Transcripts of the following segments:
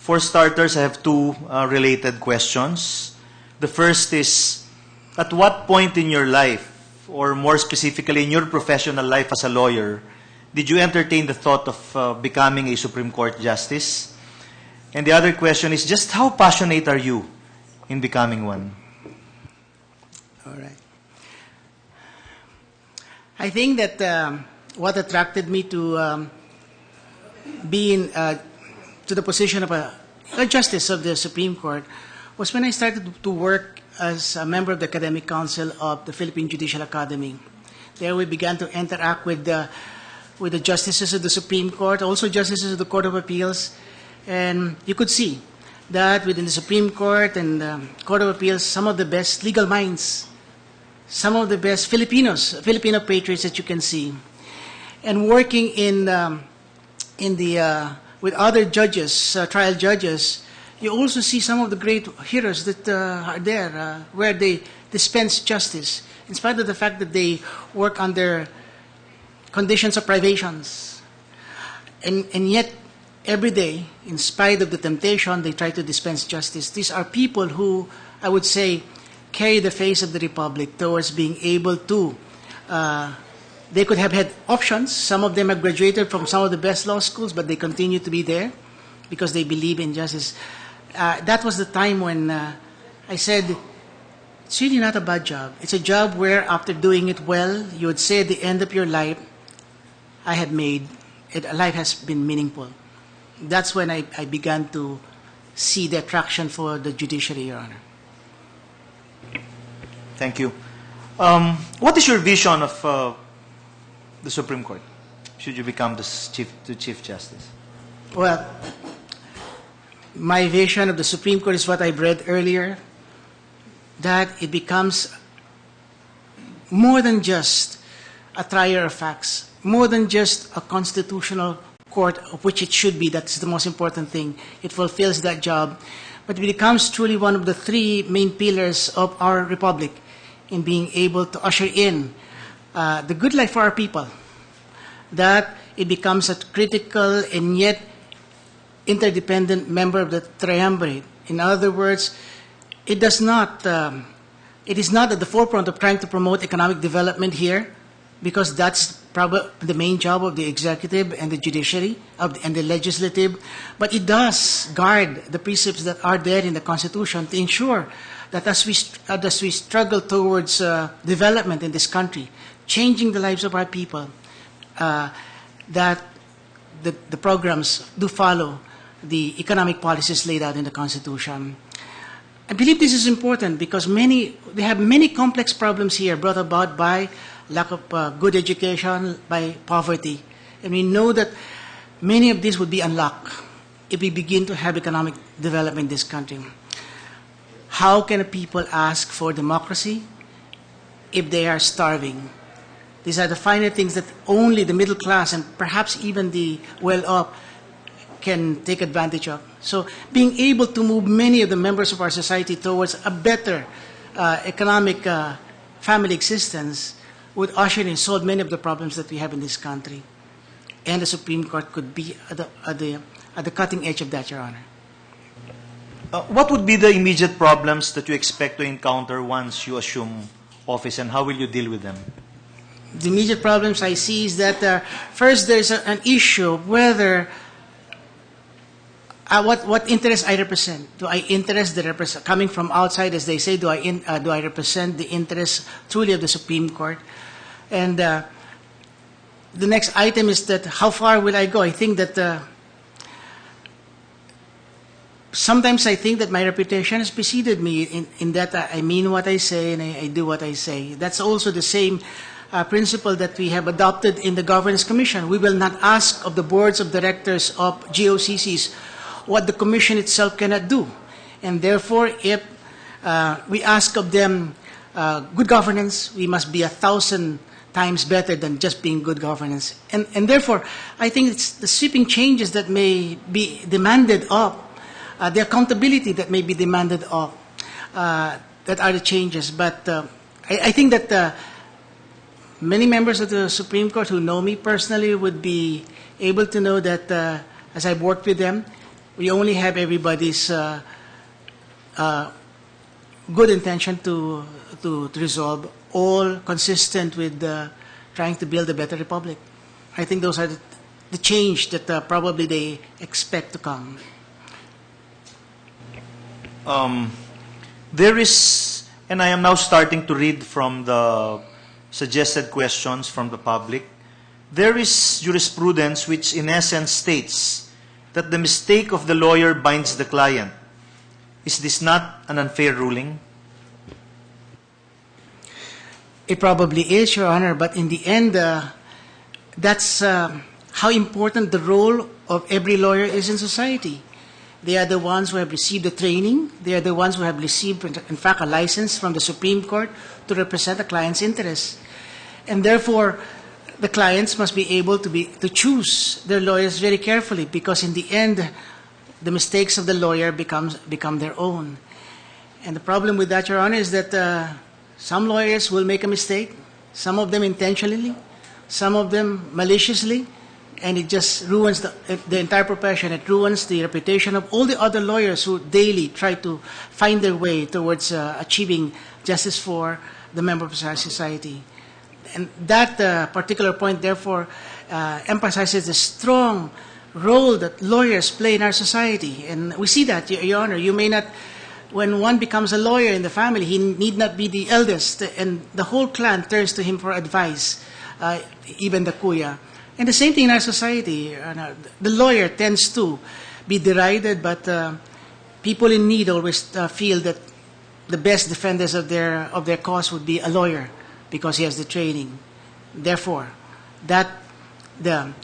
For starters, I have two related questions. The first is, at what point in your life, or more specifically in your professional life as a lawyer, did you entertain the thought of becoming a Supreme Court Justice? And the other question is, just how passionate are you in becoming one? All right. I think that what attracted me to being to the position of a justice of the Supreme Court was when I started to work as a member of the Academic Council of the Philippine Judicial Academy. There we began to interact with the justices of the Supreme Court, also justices of the Court of Appeals, and you could see that within the Supreme Court and the Court of Appeals, some of the best legal minds, some of the best Filipino patriots that you can see, and working with other judges, trial judges, you also see some of the great heroes that are there, where they dispense justice, in spite of the fact that they work under conditions of privations. And yet, every day, in spite of the temptation, they try to dispense justice. These are people who, I would say, carry the face of the Republic towards being able to, they could have had options. Some of them have graduated from some of the best law schools, but they continue to be there because they believe in justice. That was the time when I said, it's really not a bad job. It's a job where after doing it well, you would say at the end of your life, I have made it, life has been meaningful. That's when I began to see the attraction for the judiciary, Your Honor. Thank you. What is your vision of the Supreme Court, should you become the Chief Justice? Well, my vision of the Supreme Court is what I read earlier, that it becomes more than just a trier of facts, more than just a constitutional court, of which it should be. That's the most important thing. It fulfills that job. But it becomes truly one of the three main pillars of our republic in being able to usher in the good life for our people, that it becomes a critical and yet interdependent member of the triumvirate. In other words, it is not at the forefront of trying to promote economic development here, because that's probably the main job of the executive and the judiciary and the legislative, but it does guard the precepts that are there in the Constitution to ensure that as we struggle towards development in this country, changing the lives of our people, that the programs do follow the economic policies laid out in the Constitution. I believe this is important because we have many complex problems here brought about by lack of good education, by poverty. And we know that many of these would be unlocked if we begin to have economic development in this country. How can people ask for democracy if they are starving? These are the finer things that only the middle class and perhaps even the well-off can take advantage of. So being able to move many of the members of our society towards a better economic family existence would usher in and solve many of the problems that we have in this country. And the Supreme Court could be at the cutting edge of that, Your Honor. What would be the immediate problems that you expect to encounter once you assume office, and how will you deal with them? The immediate problems I see is that first there's an issue of whether what interest I represent. Do I interest coming from outside, as they say? Do I represent the interests truly of the Supreme Court? And the next item is that how far will I go? I think that sometimes I think that my reputation has preceded me in that I mean what I say and I do what I say. That's also the same principle that we have adopted in the Governance Commission. We will not ask of the boards of directors of GOCCs what the Commission itself cannot do. And therefore, if we ask of them good governance, we must be 1,000 times better than just being good governance. And therefore, I think it's the sweeping changes that may be demanded of, the accountability that may be demanded of, that are the changes. But I think that many members of the Supreme Court who know me personally would be able to know that as I've worked with them, we only have everybody's good intention to resolve, all consistent with trying to build a better republic. I think those are the change that probably they expect to come. There is, and I am now starting to read from the suggested questions from the public, there is jurisprudence which in essence states that the mistake of the lawyer binds the client. Is this not an unfair ruling? It probably is, Your Honor, but in the end, that's how important the role of every lawyer is in society. They are the ones who have received the training. They are the ones who have received, in fact, a license from the Supreme Court to represent the client's interests. And therefore, the clients must be able to choose their lawyers very carefully, because in the end, the mistakes of the lawyer become their own. And the problem with that, Your Honor, is that some lawyers will make a mistake, some of them intentionally, some of them maliciously, and it just ruins the entire profession. It ruins the reputation of all the other lawyers who daily try to find their way towards achieving justice for the member of society. And that particular point, therefore, emphasizes the strong role that lawyers play in our society. And we see that, Your Honor. You may not, when one becomes a lawyer in the family, he need not be the eldest, and the whole clan turns to him for advice, even the kuya. And the same thing in our society. The lawyer tends to be derided, but people in need always feel that the best defenders of their cause would be a lawyer because he has the training. Therefore, the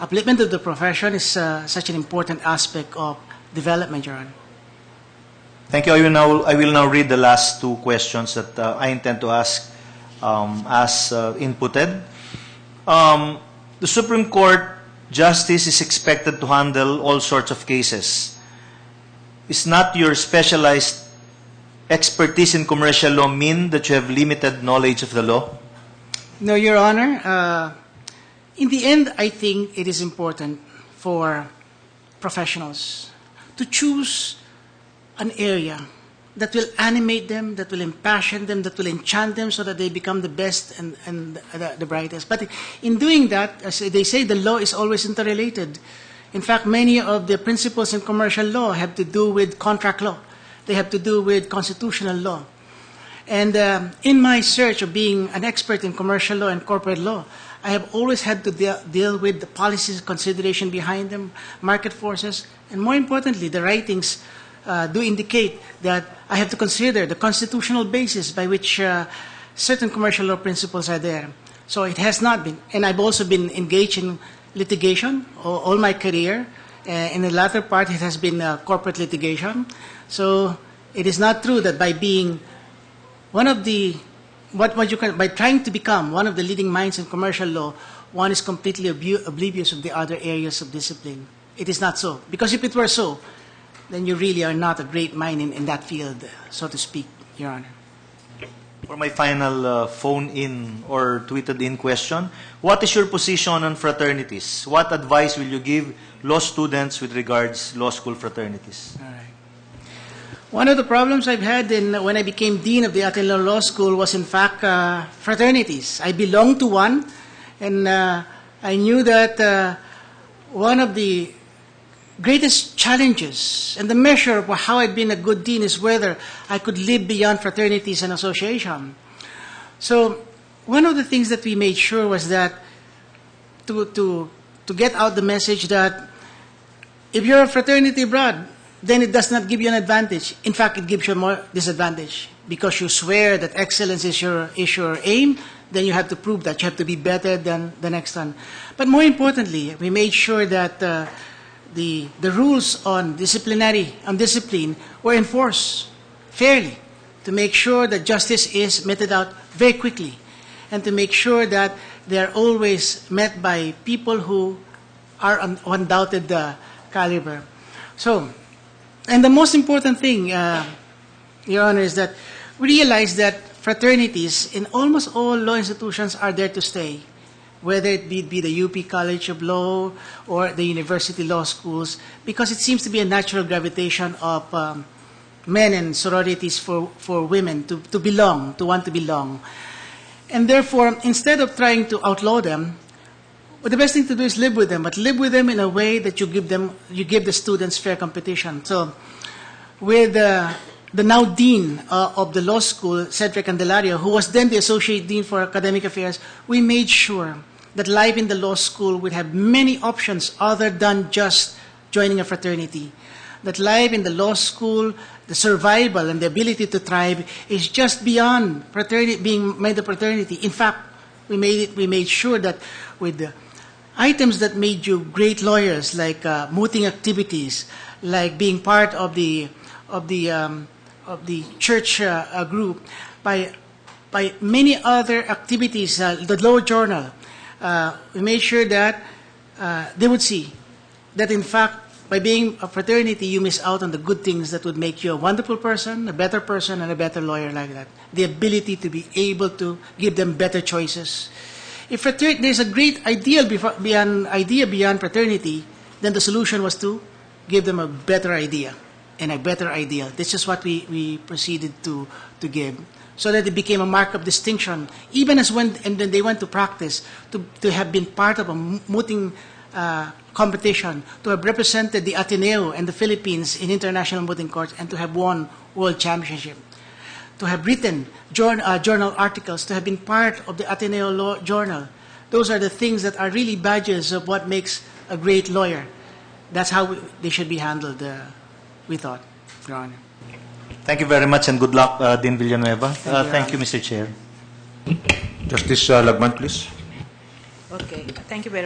upliftment of the profession is such an important aspect of development, Your Honor. Thank you. I will now read the last two questions that I intend to ask as inputted. The Supreme Court Justice is expected to handle all sorts of cases. Is not your specialized expertise in commercial law mean that you have limited knowledge of the law? No, Your Honor. In the end, I think it is important for professionals to choose an area that will animate them, that will impassion them, that will enchant them so that they become the best and the brightest. But in doing that, as they say, the law is always interrelated. In fact, many of the principles in commercial law have to do with contract law. They have to do with constitutional law. And in my search of being an expert in commercial law and corporate law, I have always had to deal with the policies consideration behind them, market forces, and more importantly, the writings do indicate that I have to consider the constitutional basis by which certain commercial law principles are there. So it has not been, and I've also been engaged in litigation all my career. In the latter part, it has been corporate litigation. So it is not true that by being one of the, by trying to become one of the leading minds in commercial law, one is completely oblivious of the other areas of discipline. It is not so. Because if it were so, then you really are not a great mind in that field, so to speak, Your Honor. For my final phone-in or tweeted-in question, what is your position on fraternities? What advice will you give law students with regards law school fraternities? All right. One of the problems I've had when I became dean of the Ateneo Law School was, in fact, fraternities. I belonged to one, and I knew that one of the greatest challenges and the measure of how I'd been a good dean is whether I could live beyond fraternities and association. So one of the things that we made sure was that to get out the message that if you're a fraternity abroad, then it does not give you an advantage. In fact, it gives you more disadvantage because you swear that excellence is your aim. Then you have to prove that you have to be better than the next one. But more importantly, we made sure that the rules on discipline were enforced fairly, to make sure that justice is meted out very quickly, and to make sure that they are always met by people who are undoubted caliber. So, and the most important thing, Your Honor, is that we realize that fraternities in almost all law institutions are there to stay. whether it be the UP College of Law or the university law schools, because it seems to be a natural gravitation of men and sororities for women to belong, to want to belong. And therefore, instead of trying to outlaw them, well, the best thing to do is live with them, but live with them in a way that you give the students fair competition. So, with the now dean of the law school, Cedric Candelario, who was then the associate dean for academic affairs, we made sure that life in the law school would have many options other than just joining a fraternity. That life in the law school, the survival and the ability to thrive is just beyond fraternity, being made a fraternity. In fact, we made sure that with the items that made you great lawyers, like mooting activities, like being part of the church group, by many other activities, the law journal, we made sure that they would see that in fact, by being a fraternity, you miss out on the good things that would make you a wonderful person, a better person, and a better lawyer like that. The ability to be able to give them better choices. If there's a great ideal beyond fraternity, then the solution was to give them a better idea and a better ideal. This is what we proceeded to give, so that it became a mark of distinction, even as when they went to practice, to have been part of a mooting competition, to have represented the Ateneo and the Philippines in international mooting courts, and to have won world championship, to have written journal articles, to have been part of the Ateneo Law Journal. Those are the things that are really badges of what makes a great lawyer. That's how they should be handled, we thought, Your Honor. Thank you very much and good luck, Dean Villanueva. Thank you, Mr. Chair. Justice Lagman, please. Okay, thank you very much.